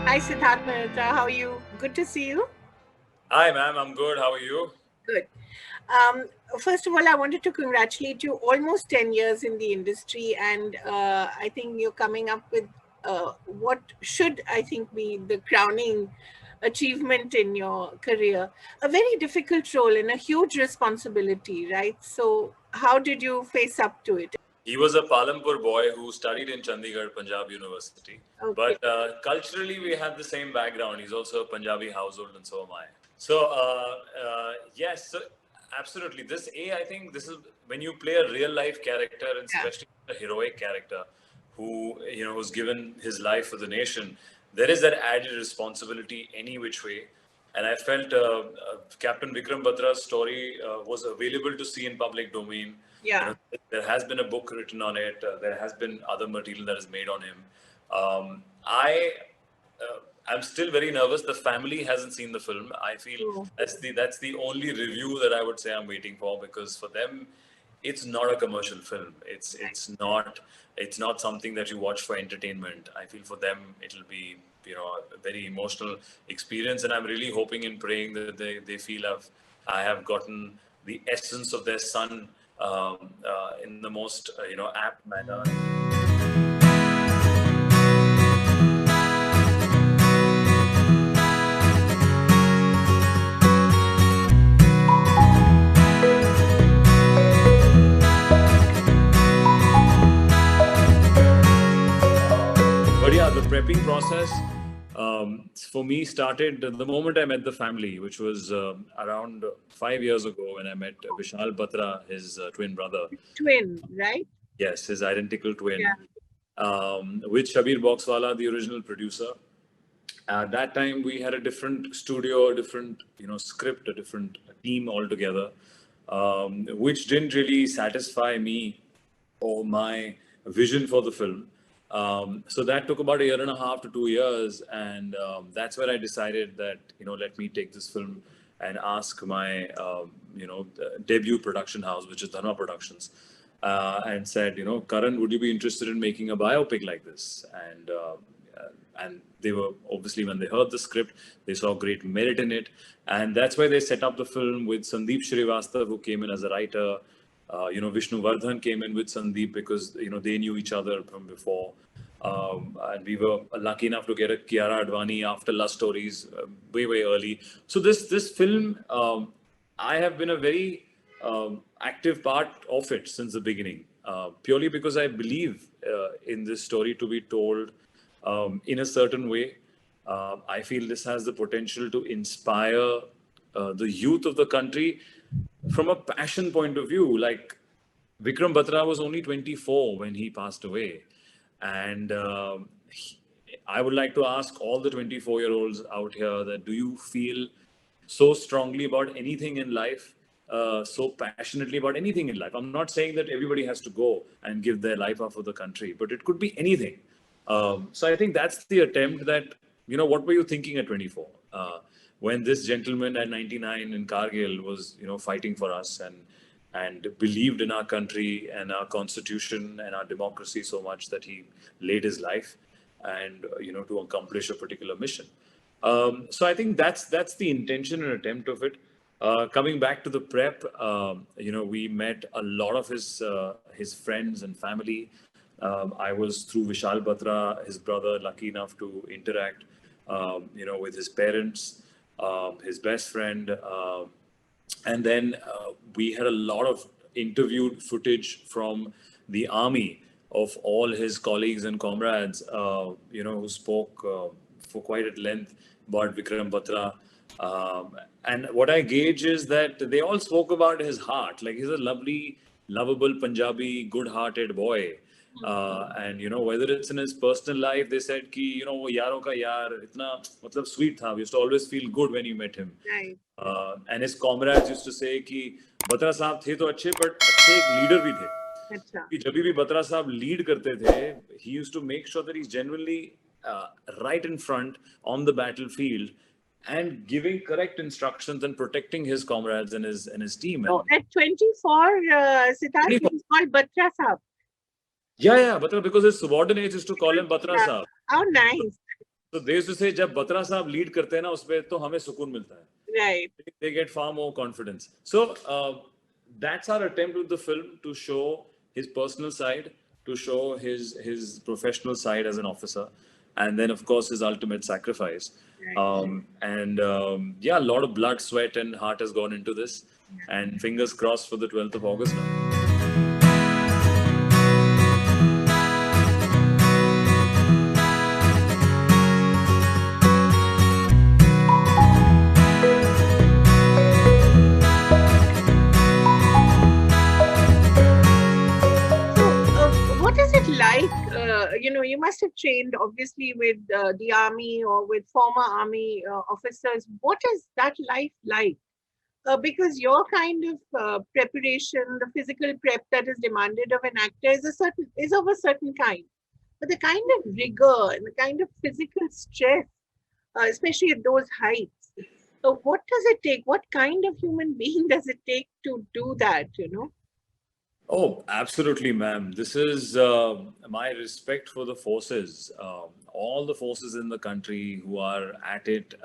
Hi, Sidharth Malhotra. How are you? Good to see you. Hi, ma'am. I'm good. How are you? Good. Um, First of all, I wanted to congratulate you. Almost 10 years in the industry, and I think you're coming up with what should, I think, be the crowning achievement in your career. A very difficult role and a huge responsibility, right? So, how did you face up to it? He was a Palampur boy who studied in Chandigarh, Punjab University. Okay. But culturally, we have the same background. He's also a Punjabi household, and so am I. So, yes, so absolutely. I think this is when you play a real life character, and Yeah. especially a heroic character who, who's given his life for the nation, there is that added responsibility any which way. And I felt Captain Vikram Batra's story was available to see in public domain. Yeah. There has been a book written on it. There has been other material that is made on him. I'm still very nervous. The family hasn't seen the film. I feel Oh, that's the only review that I would say I'm waiting for, because for them, it's not a commercial film. It's not something that you watch for entertainment. I feel for them it'll be a very emotional experience, and I'm really hoping and praying that they feel I have gotten the essence of their son in the most apt manner. But yeah, the prepping process for me started the moment I met the family, which was around 5 years ago when I met Vishal Batra, his twin brother. twin, right? Yes, his identical twin, Yeah. with Shabir Boxwala, the original producer. At that time, we had a different studio, a different script, a different team altogether, which didn't really satisfy me or my vision for the film. So that took about a year and a half to 2 years, and that's where I decided that let me take this film and ask my debut production house, which is Dharma Productions, and said, Karan, would you be interested in making a biopic like this? And they were obviously, when they heard the script, they saw great merit in it, and that's why they set up the film with Sandeep Shrivastava, who came in as a writer. Vishnu Vardhan came in with Sandeep because they knew each other from before, and we were lucky enough to get a Kiara Advani after Love Stories way early. So this film, I have been a very active part of it since the beginning, purely because I believe in this story to be told in a certain way. I feel this has the potential to inspire the youth of the country from a passion point of view. Like, Vikram Batra was only 24 when he passed away. And I would like to ask all the 24-year-olds out here that, do you feel so strongly about anything in life, so passionately about anything in life? I'm not saying that everybody has to go and give their life up for the country, but it could be anything. So I think that's the attempt that, what were you thinking at 24? When this gentleman at 99 in Kargil was, fighting for us and believed in our country and our constitution and our democracy so much that he laid his life and, to accomplish a particular mission. So I think that's the intention and attempt of it. Coming back to the prep, we met a lot of his friends and family. I was, through Vishal Batra, his brother, lucky enough to interact, with his parents, his best friend, and then we had a lot of interviewed footage from the army of all his colleagues and comrades, who spoke for quite at length about Vikram Batra. And what I gauge is that they all spoke about his heart. Like, he's a lovely, lovable Punjabi, good-hearted boy. And whether it's in his personal life, they said कि वो यारों का यार इतना मतलब sweet था. We used to always feel good when you met him. Right. And his comrades used to say कि बत्रा साहब थे तो अच्छे, but अच्छे एक leader भी थे. अच्छा. कि जब भी बत्रा साहब lead करते थे, he used to make sure that he's genuinely right in front on the battlefield and giving correct instructions and protecting his comrades and his team. So at 24, Siddharth, he was called Batra Sahab. Yeah, Batra, because his subordinates used to call him Batra Sahab. How nice. So they used to say, जब बत्रा साहब lead करते हैं ना उसपे तो हमें सुकून मिलता है. Right. They get far more confidence. So that's our attempt with the film, to show his personal side, to show his professional side as an officer, and then of course his ultimate sacrifice. Right. Yeah, a lot of blood, sweat, and heart has gone into this, and fingers crossed for the 12th of August now. What is it like? You must have trained obviously with the army or with former army officers. What is that life like? Because your kind of preparation, the physical prep that is demanded of an actor is of a certain kind. But the kind of rigor and the kind of physical stress, especially at those heights. So what does it take? What kind of human being does it take to do that? Oh, absolutely, ma'am. This is my respect for the forces, all the forces in the country who are at it,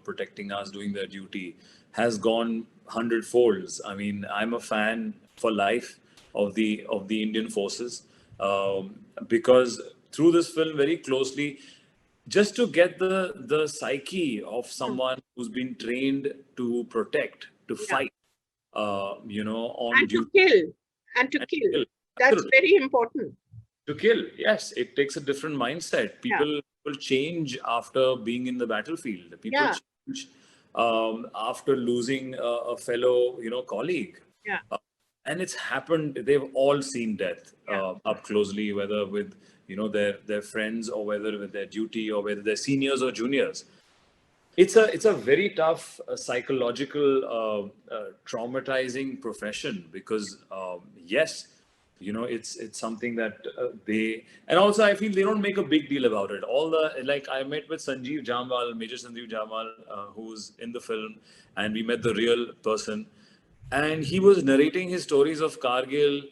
protecting us, doing their duty, has gone hundred folds. I mean, I'm a fan for life of the Indian forces, because through this film, very closely, just to get the psyche of someone who's been trained to protect, to Yeah. fight, on And to duty. kill. And to And kill. kill. That's Absolutely. very important. To kill, yes, it takes a different mindset. Yeah. People change after being in the battlefield. People Yeah. change after losing a fellow, colleague. Yeah. And it's happened. They've all seen death Yeah. up closely, whether with their friends, or whether with their duty, or whether they're seniors or juniors. It's a very tough psychological, traumatizing profession, because yes, it's something that they, and also I feel they don't make a big deal about it. All the, like, I met with Sanjeev Jamwal, Major Sanjeev Jamwal, who's in the film, and we met the real person, and he was narrating his stories of Kargil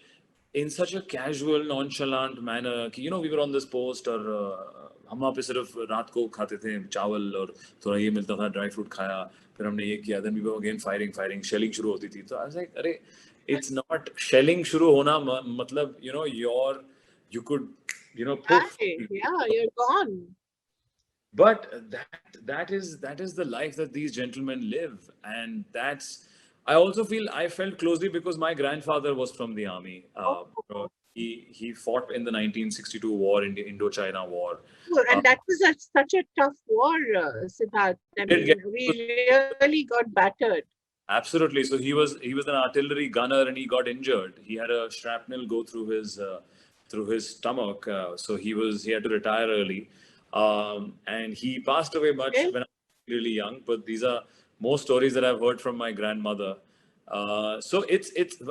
in such a casual, nonchalant manner. We were on this post, और हम वहाँ पे सिर्फ रात को खाते थे चावल, और थोड़ा ये मिलता था, ड्राई फ्रूट खाया, फिर हमने ये किया, then we were again firing, shelling शुरू होती थी. तो I was like, अरे, it's not shelling शुरू होना मतलब, you could, poof. Yeah, you're gone. But that is the life that these gentlemen live, and that's. I also feel I felt closely because my grandfather was from the army. He fought in the 1962 war, in the Indo-China War. Well, and that was such a tough war, Sidharth. I mean, we really got battered. Absolutely. So he was an artillery gunner, and he got injured. He had a shrapnel go through his stomach. So he had to retire early, and he passed away when I was really young. But these are more stories that I've heard from my grandmother. So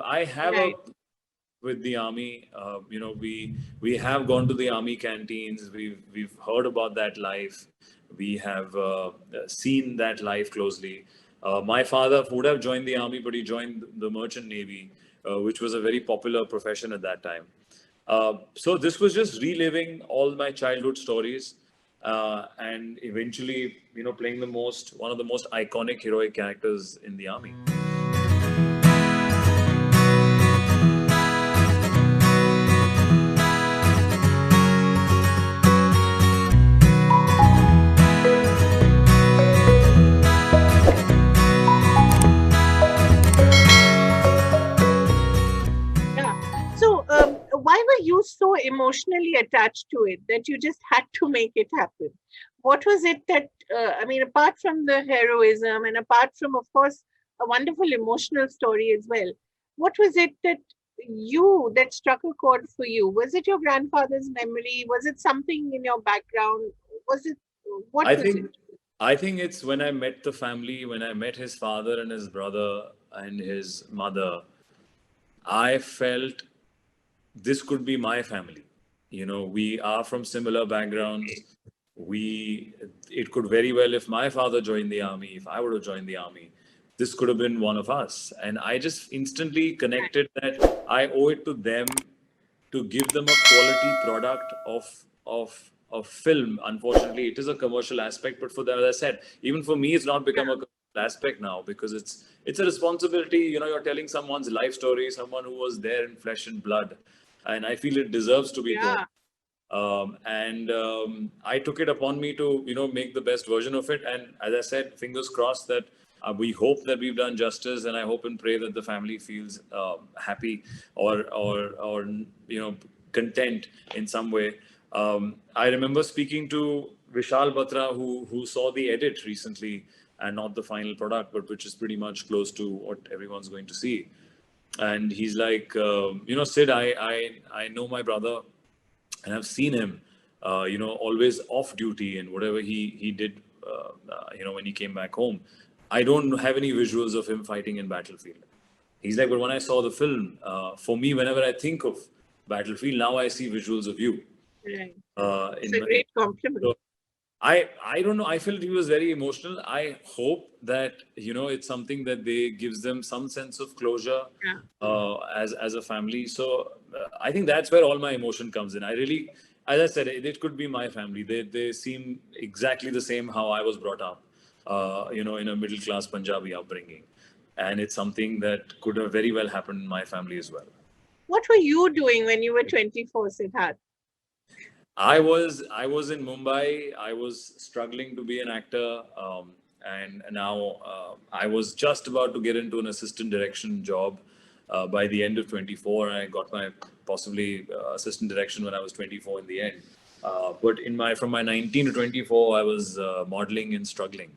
I have with the army. We have gone to the army canteens. We've heard about that life. We have seen that life closely. My father would have joined the army, but he joined the merchant navy, which was a very popular profession at that time. So this was just reliving all my childhood stories, and eventually, playing one of the most iconic heroic characters in the army. Why were you so emotionally attached to it that you just had to make it happen? What was it that, apart from the heroism and apart from, of course, a wonderful emotional story as well, what was it that struck a chord for you? Was it your grandfather's memory? Was it something in your background? I think it's when I met the family, when I met his father and his brother and his mother, I felt this could be my family. We are from similar backgrounds. It could very well, if my father joined the army, if I would have joined the army, this could have been one of us. And I just instantly connected that I owe it to them to give them a quality product of of film, unfortunately, it is a commercial aspect. But for that, as I said, even for me, it's not become a commercial aspect now, because it's a responsibility. You're telling someone's life story, someone who was there in flesh and blood, and I feel it deserves to be told. Yeah. And I took it upon me to make the best version of it. And as I said, fingers crossed that we hope that we've done justice, and I hope and pray that the family feels happy or content in some way. I remember speaking to Vishal Batra, who saw the edit recently, and not the final product, but which is pretty much close to what everyone's going to see. And he's like, Sid, I know my brother, and I've seen him, always off duty and whatever he did, when he came back home. I don't have any visuals of him fighting in Battlefield. He's like, but when I saw the film, for me, whenever I think of Battlefield, now I see visuals of you. Right. It's In a my, great compliment. so I don't know. I felt he was very emotional. I hope that it's something that they gives them some sense of closure Yeah. as a family. So I think that's where all my emotion comes in. I really, as I said, it could be my family. They seem exactly the same how I was brought up. In a middle class Punjabi upbringing, and it's something that could have very well happened in my family as well. What were you doing when you were 24, Sidharth? I was in Mumbai. I was struggling to be an actor, and now I was just about to get into an assistant direction job. By the end of 24, I got my possibly assistant direction when I was 24 in the end. But from my 19 to 24, I was modeling and struggling.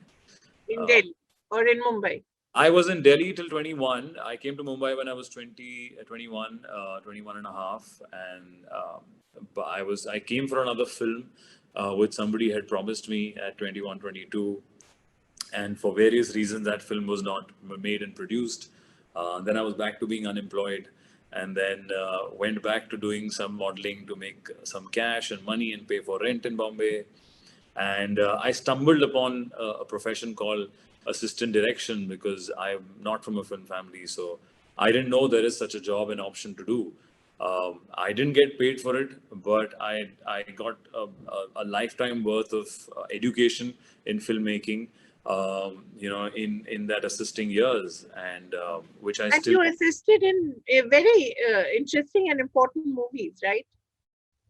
In Delhi or in Mumbai? I was in Delhi till 21. I came to Mumbai when I was 20, 21, 21 and a half. And but I came for another film, which somebody had promised me at 21, 22. And for various reasons, that film was not made and produced. Then I was back to being unemployed, and then went back to doing some modeling to make some cash and money and pay for rent in Bombay. And I stumbled upon a profession called assistant direction, because I'm not from a film family, so I didn't know there is such a job and option to do. I didn't get paid for it, but I got a lifetime worth of education in filmmaking, in that assisting years, and which I And still. you assisted in very interesting and important movies, right?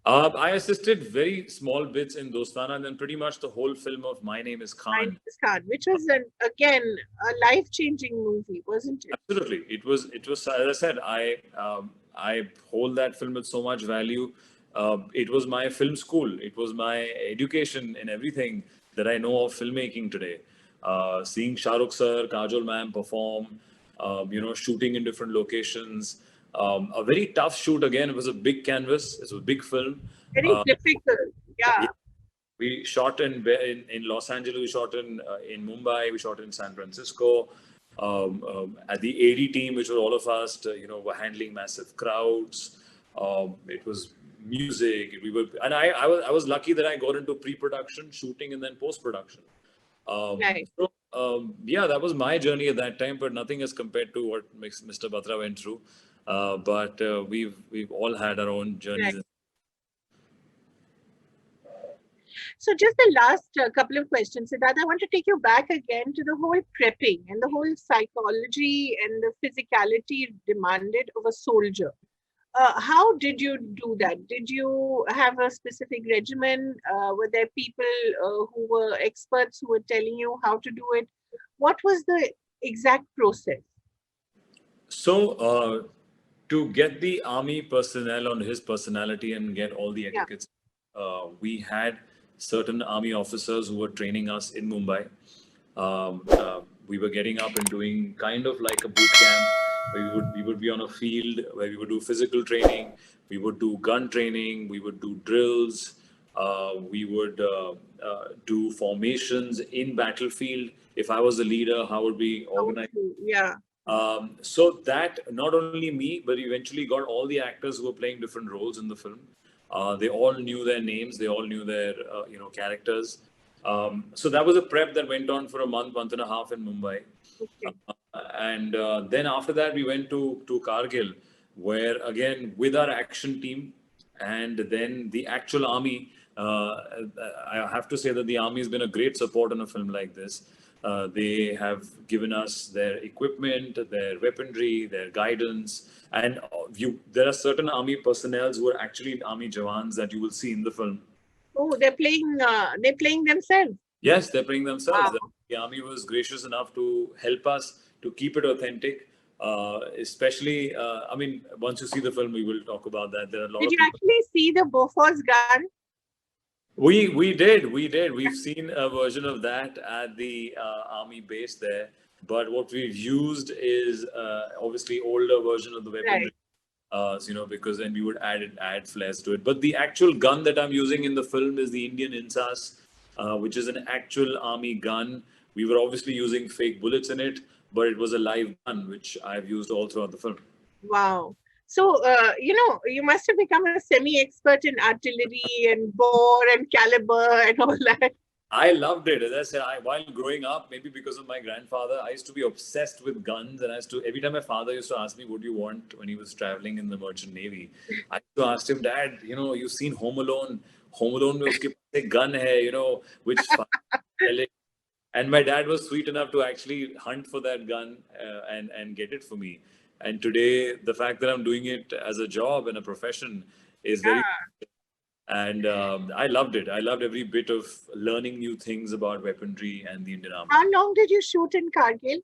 I assisted very small bits in Dostana, and then pretty much the whole film of My Name is My Khan. Name is Khan, which was again a life-changing movie, wasn't it? Absolutely, it was as I said, I hold that film with so much value. It was my film school. It was my education in everything that I know of filmmaking today. Seeing Shah Rukh sir, Kajol ma'am perform, shooting in different locations. A very tough shoot again. It was a big canvas. It was a big film. Very Uh, difficult. yeah, Yeah. we shot in Los Angeles. We shot in Mumbai. We shot in San Francisco. At the AD team, which were all of us, were handling massive crowds. It was music. And I was lucky that I got into pre-production, shooting, and then post-production. Right. Yeah, that was my journey at that time, but nothing as compared to what Mr. Batra went through. But we've all had our own journeys. Right. So just the last couple of questions, Siddharth. I want to take you back again to the whole prepping and the whole psychology and the physicality demanded of a soldier. How did you do that? Did you have a specific regimen? Were there people who were experts who were telling you how to do it? What was the exact process? So, to get the army personnel on his personality and get all the Yeah. etiquettes, we had certain army officers who were training us in Mumbai. We were getting up and doing kind of like a boot camp. We would be on a field where we would do physical training. We would do gun training. We would do drills. We would do formations in battlefield. If I was the leader, how would we How would organize? you? Yeah. So that not only me, but eventually got all the actors who were playing different roles in the film. They all knew their names. They all knew their characters. So that was a prep that went on for a month and a half in Mumbai. Okay. And then after that, we went to Kargil, where again with our action team, and then the actual army, Uh, I have to say that the army has been a great support on a film like this. They have given us their equipment, their weaponry, their guidance, and there are certain army personnel who are actually army jawans that you will see in the film. Oh, they're playing themselves. Yes, they're playing themselves. Wow. The army was gracious enough to help us to keep it authentic. Especially, I mean, once you see the film, we will talk about that. There are a lot Did of you people. actually see the Bofors gun? We did. We've seen a version of that at the army base there. But what we've used is obviously older version of the Right. weaponry. Because then we would add flares to it. But the actual gun that I'm using in the film is the Indian Insas, which is an actual army gun. We were obviously using fake bullets in it, but it was a live gun, which I've used all throughout the film. Wow. So, you must have become a semi-expert in artillery and bore and caliber and all that. I loved it. As I said, while growing up, maybe because of my grandfather, I used to be obsessed with guns. And every time my father used to ask me, what do you want when he was traveling in the Merchant Navy? I used to ask him, Dad, you've seen Home Alone. Home Alone mein uske paas ek gun hai, which and my dad was sweet enough to actually hunt for that gun and get it for me. And today, the fact that I'm doing it as a job and a profession is very. Ah, And I loved it. I loved every bit of learning new things about weaponry and the Indian Army. how long did you shoot in Kargil?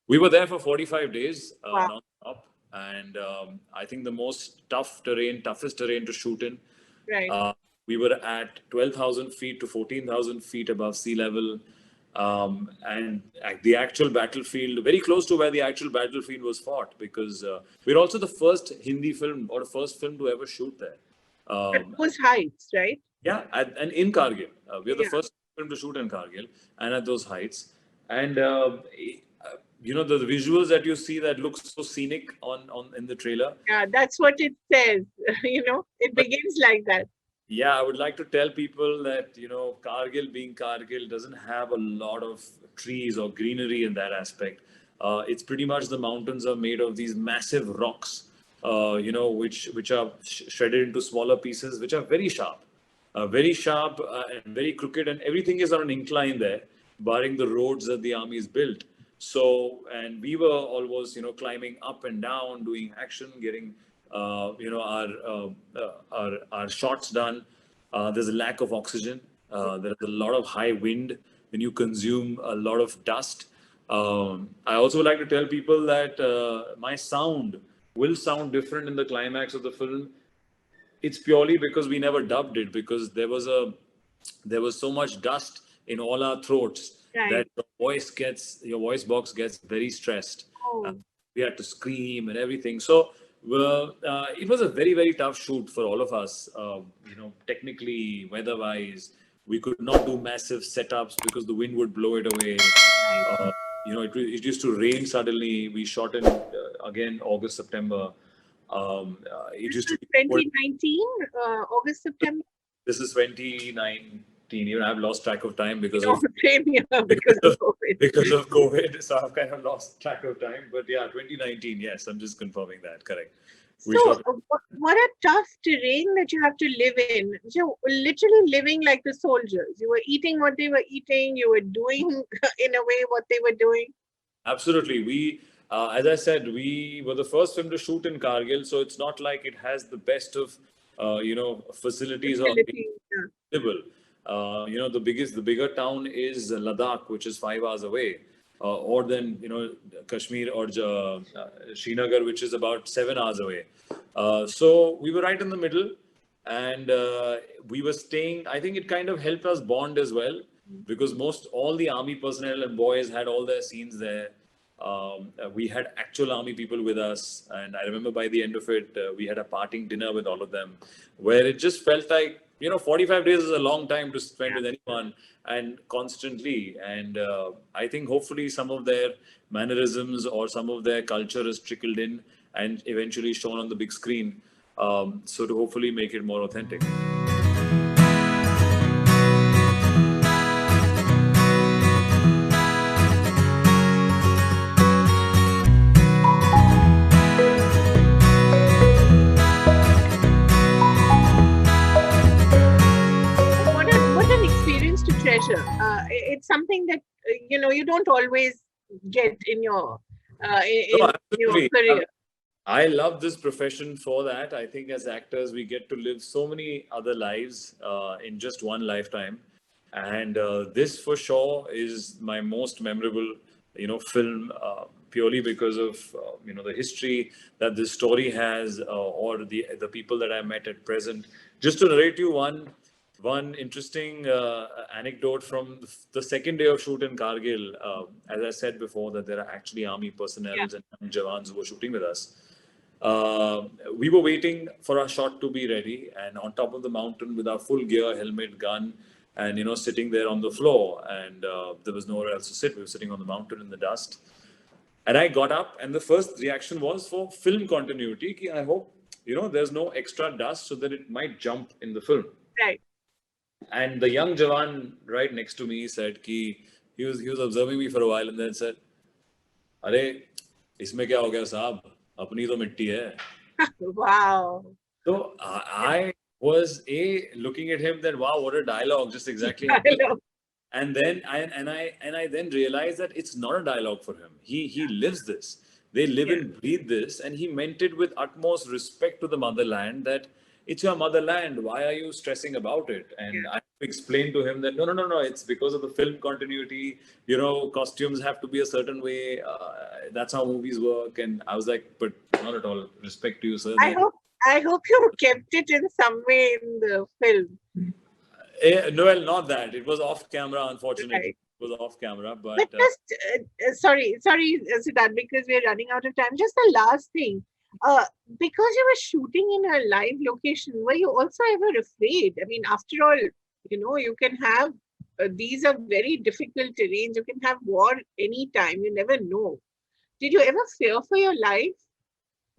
We were there for 45 days Wow. non-stop. And I think the toughest terrain to shoot in. Right. We were at 12,000 feet to 14,000 feet above sea level. And at the actual battlefield, very close to where the actual battlefield was fought, because we're also the first Hindi film or the first film to ever shoot there. At those heights, right? Yeah, and in Kargil, we are the Yeah. first film to shoot in Kargil and at those heights. And the visuals that you see that looks so scenic on in the trailer. Yeah, that's what it says. It begins like that. Yeah, I would like to tell people that Kargil being Kargil doesn't have a lot of trees or greenery in that aspect. It's pretty much the mountains are made of these massive rocks. Which are shredded into smaller pieces, which are very sharp, and very crooked, and everything is on an incline there, barring the roads that the army is built. So, and we were always, climbing up and down, doing action, getting, our shots done. There's a lack of oxygen. There's a lot of high wind. Then you consume a lot of dust. I also would like to tell people that my sound will sound different in the climax of the film. It's purely because we never dubbed it, because there was so much dust in all our throats. Right. That your voice box gets very stressed. Oh. We had to scream and everything. So it was a very, very tough shoot for all of us. Technically, weather-wise, we could not do massive setups because the wind would blow it away. Right. It used to rain suddenly. We shot in again August, September. It used to be 2019, August, September. This is 2019. Even I've lost track of time because Same here because of COVID. Because of COVID. So I've kind of lost track of time. But yeah, 2019. Yes, I'm just confirming that. Correct. So, what a tough terrain that you have to live in. You're literally living like the soldiers. You were eating what they were eating. You were doing, in a way, what they were doing. Absolutely. We, as I said, we were the first film to shoot in Kargil. So it's not like it has the best of, facilities or available. The bigger town is Ladakh, which is 5 hours away. Or then, Kashmir or Srinagar, which is about 7 hours away. So we were right in the middle, and we were staying. I think it kind of helped us bond as well, because all the army personnel and boys had all their scenes there. We had actual army people with us, and I remember by the end of it, we had a parting dinner with all of them, where it just felt like, 45 days is a long time to spend with anyone and constantly. And I think hopefully some of their mannerisms or some of their culture is trickled in and eventually shown on the big screen. So to hopefully make it more authentic. something that you don't always get in your No, in your absolutely. career. I love this profession for that. I think as actors, we get to live so many other lives in just one lifetime, and this for sure is my most memorable, film. Purely because of the history that this story has, or the people that I met at present. Just to narrate you one interesting anecdote from the second day of shoot in Kargil. As I said before, that there are actually army personnel Yeah, and jawans who were shooting with us. We were waiting for our shot to be ready, and on top of the mountain with our full gear, helmet, gun, and sitting there on the floor, and there was nowhere else to sit. We were sitting on the mountain in the dust, and I got up, and the first reaction was for film continuity. Ki I hope there's no extra dust so that it might jump in the film. right. And the young Jawan right next to me said ki he was observing me for a while and then said, "अरे इसमें क्या हो गया साहब? अपनी तो मिट्टी है." Wow. So I was looking at him that wow, what a dialogue, just exactly how I it is. love. And then I then realized that it's not a dialogue for him. He lives this. They live Yeah, and breathe this, and he meant it with utmost respect to the motherland. That it's your motherland. Why are you stressing about it? And yeah. I explained to him that no. It's because of the film continuity. Costumes have to be a certain way. That's how movies work. And I was like, but not at all. Respect to you, sir. I hope I hope you kept it in some way in the film. No, well, not that. It was off camera, unfortunately. Right. It was off camera, But but just sorry, Siddharth, because we're running out of time. Just the last thing, uh, because you were shooting in a live location, were you also ever afraid? I mean, after all, you can have these are very difficult terrains. You can have war anytime. You never know. Did you ever fear for your life?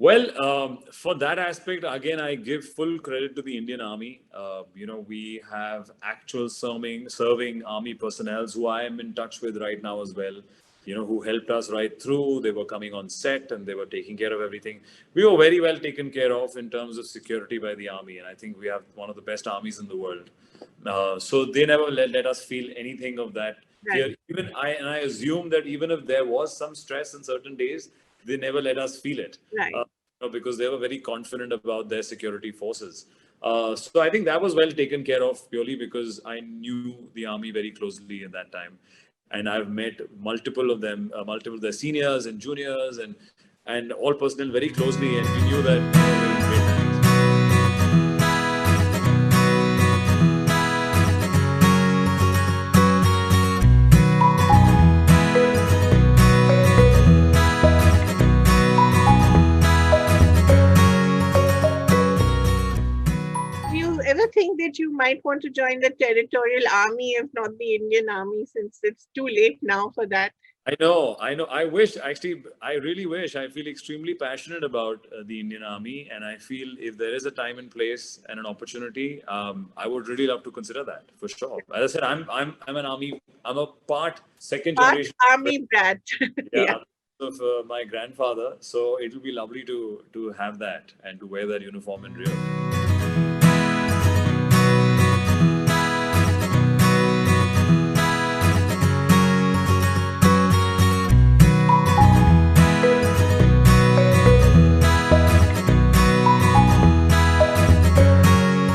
well, for that aspect, again, I give full credit to the Indian Army. We have actual serving Army personnel who I am in touch with right now as well. Who helped us right through. They were coming on set and they were taking care of everything. We were very well taken care of in terms of security by the Army, and I think we have one of the best armies in the world. So they never let us feel anything of that Right, fear. I assume that even if there was some stress in certain days, they never let us feel it. right. Because they were very confident about their security forces. So I think that was well taken care of purely because I knew the army very closely at that time, and I've met multiple of them, multiple of their seniors and juniors, and all personnel very closely, and we knew that they were in great hands. Do you ever think that you might want to join the territorial army, if not the Indian army, since it's too late now for that? I know, I know. I wish, actually, I really wish. I feel extremely passionate about the Indian Army, and I feel if there is a time and place and an opportunity, I would really love to consider that for sure. As I said, I'm an army. I'm a part second Part generation. army brat. Yeah. Yeah, of my grandfather. So it will be lovely to have that and to wear that uniform in real.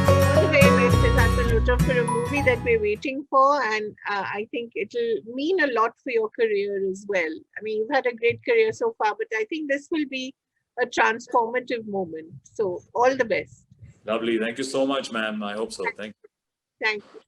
All the very best, Sidharth Malhotra, for a movie that we're waiting for, and I think it'll mean a lot for your career as well. I mean, you've had a great career so far, but I think this will be a transformative moment. So, all the best. Lovely. Thank you so much, ma'am. I hope so. Thank you. Thank you.